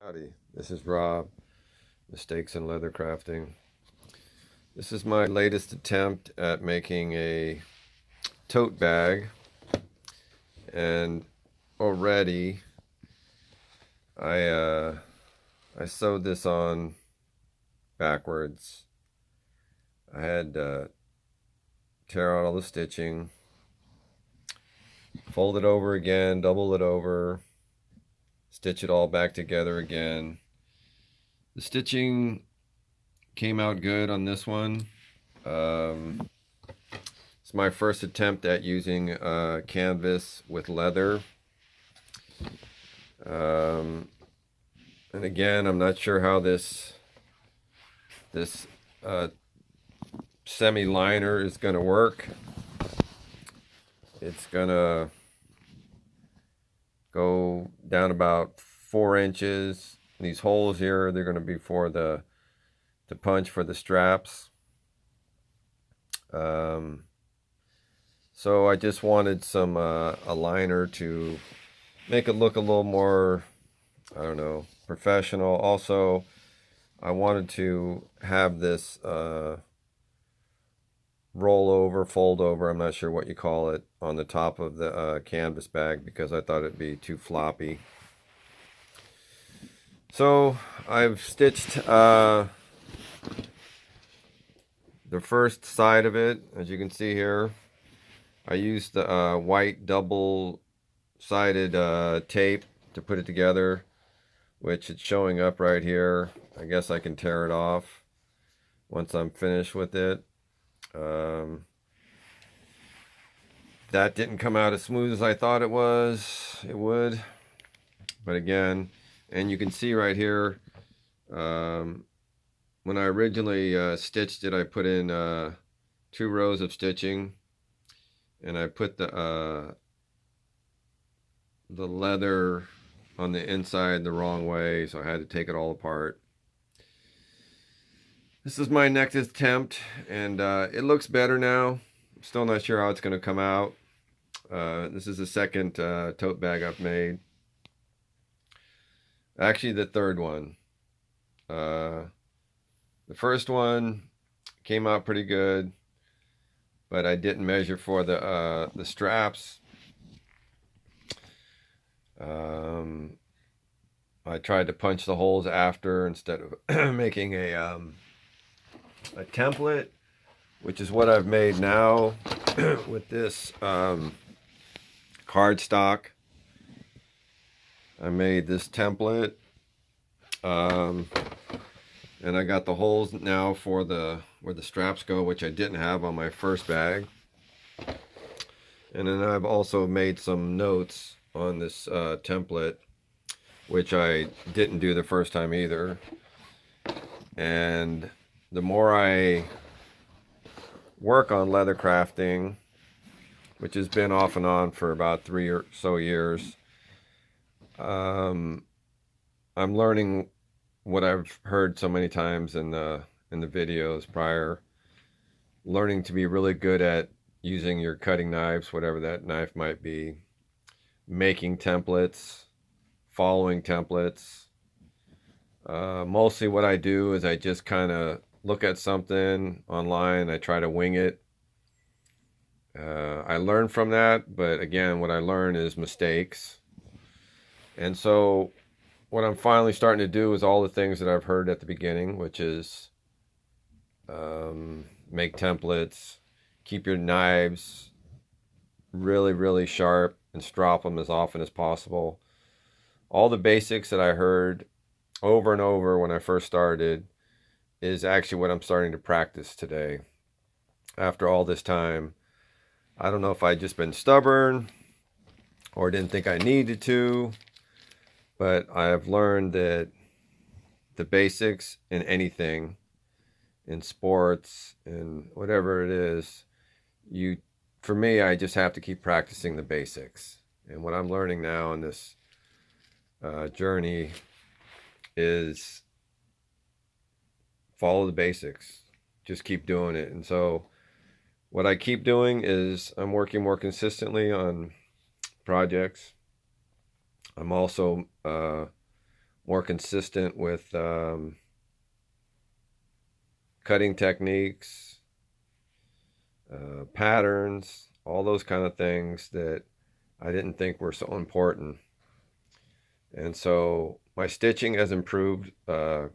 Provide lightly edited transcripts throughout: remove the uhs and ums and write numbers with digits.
Howdy, this is Rob, Mistakes in Leather Crafting. This is my latest attempt at making a tote bag, and already I sewed this on backwards. I had to tear out all the stitching, fold it over again, double it over, stitch it all back together again. The stitching came out good on this one. It's my first attempt at using canvas with leather. And again, I'm not sure how this semi-liner is going to work. It's going to go down about 4 inches. These holes here, they're going to be for the punch for the straps. So I just wanted some a liner to make it look a little more, I don't know, professional. Also, I wanted to have this roll over, fold over, I'm not sure what you call it, on the top of the canvas bag because I thought it'd be too floppy. So I've stitched the first side of it, as you can see here. I used the white double-sided tape to put it together, which it's showing up right here. I guess I can tear it off once I'm finished with it. That didn't come out as smooth as I thought it would. But again, and you can see right here, when I originally stitched it, I put in 2 rows of stitching, and I put the leather on the inside the wrong way, so I had to take it all apart. This is my next attempt, and it looks better now. I'm still not sure how it's going to come out. This is the second tote bag I've made. Actually, the third one. The first one came out pretty good, but I didn't measure for the straps. I tried to punch the holes after instead of making a template, which is what I've made now with this cardstock. I made this template, and I got the holes now for where the straps go, which I didn't have on my first bag. And then I've also made some notes on this template, which I didn't do the first time either. And the more I work on leather crafting, which has been off and on for about 3 or so years, I'm learning what I've heard so many times in the videos prior, learning to be really good at using your cutting knives, whatever that knife might be, making templates, following templates. Mostly what I do is I just kind of look at something online, I try to wing it. I learn from that, but again, what I learn is mistakes. And so what I'm finally starting to do is all the things that I've heard at the beginning, which is make templates, keep your knives really, really sharp, and strop them as often as possible. All the basics that I heard over and over when I first started is actually what I'm starting to practice today. After all this time, I don't know if I'd just been stubborn or didn't think I needed to, but I have learned that the basics in anything, in sports, and whatever it is, for me, I just have to keep practicing the basics. And what I'm learning now in this journey is follow the basics. Just keep doing it. And so what I keep doing is I'm working more consistently on projects. I'm also more consistent with cutting techniques, patterns, all those kind of things that I didn't think were so important. And so my stitching has improved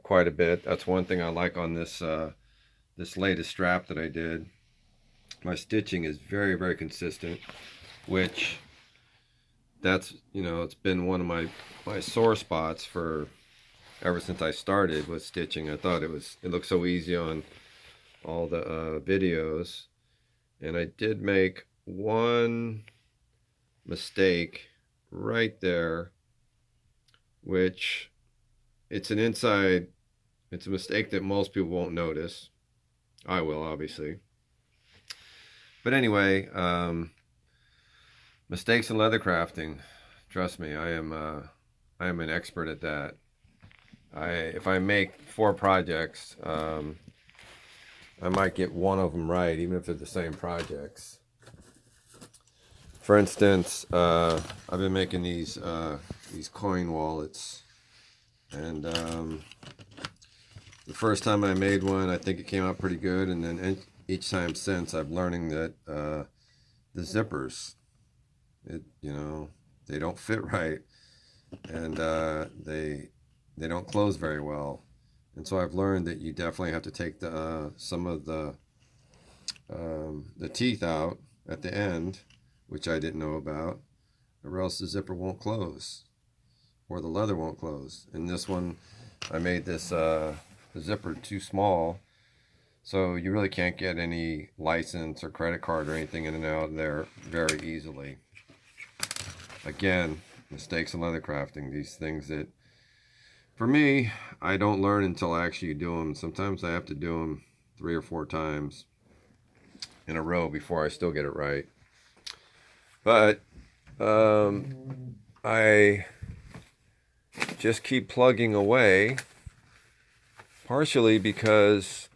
quite a bit. That's one thing I like on this this latest strap that I did. My stitching is very, very consistent, which that's, you know, it's been one of my sore spots for ever since I started with stitching. I thought it looked so easy on all the videos, and I did make one mistake right there, which it's an inside, it's a mistake that most people won't notice. I will, obviously. But anyway, mistakes in leather crafting. Trust me, I am an expert at that. If I make 4 projects, I might get one of them right, even if they're the same projects. For instance, I've been making these coin wallets, and the first time I made one, I think it came out pretty good, and then each time since, I'm learning that the zippers, you know, they don't fit right, and they don't close very well. And so I've learned that you definitely have to take some of the teeth out at the end, which I didn't know about, or else the zipper won't close, or the leather won't close. In this one, I made this the zipper too small, so you really can't get any license or credit card or anything in and out of there very easily. Again, mistakes in leather crafting, these things that, for me, I don't learn until I actually do them. Sometimes I have to do them 3 or 4 times in a row before I still get it right. But I just keep plugging away, partially because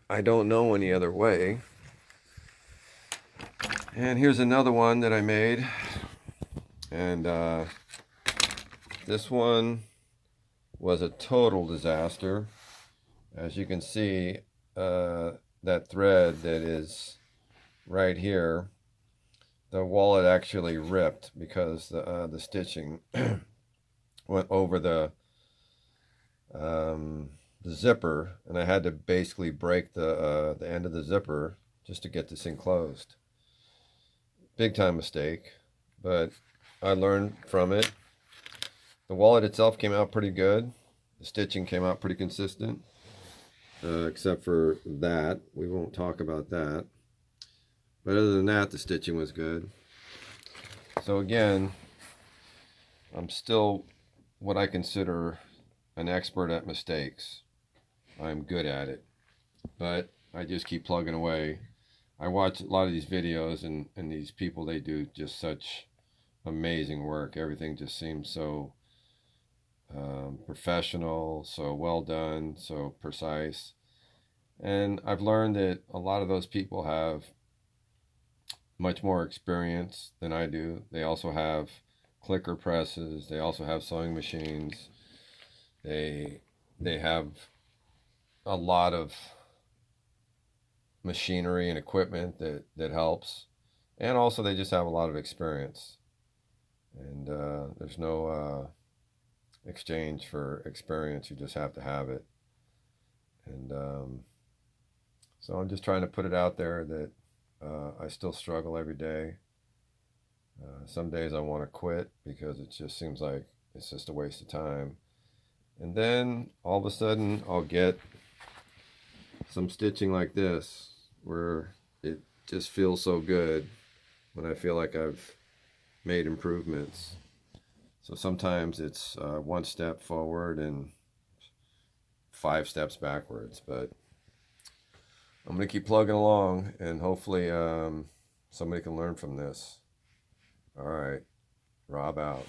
I don't know any other way. And here's another one that I made. And this one was a total disaster. As you can see, that thread that is right here, the wallet actually ripped because the stitching went over the zipper, and I had to basically break the end of the zipper just to get this thing closed. Big time mistake, but I learned from it. The wallet itself came out pretty good. The stitching came out pretty consistent, except for that. We won't talk about that. But other than that, the stitching was good. So again, I'm still what I consider an expert at mistakes. I'm good at it, but I just keep plugging away. I watch a lot of these videos, and these people, they do just such amazing work. Everything just seems so professional, so well done, so precise. And I've learned that a lot of those people have much more experience than I do. They also have clicker presses. They also have sewing machines. They have a lot of machinery and equipment that helps. And also they just have a lot of experience. And there's no exchange for experience. You just have to have it. And so I'm just trying to put it out there that I still struggle every day. Some days I want to quit because it just seems like it's just a waste of time. And then all of a sudden I'll get some stitching like this where it just feels so good when I feel like I've made improvements. So sometimes it's 1 step forward and 5 steps backwards, but I'm going to keep plugging along, and hopefully somebody can learn from this. All right, Rob out.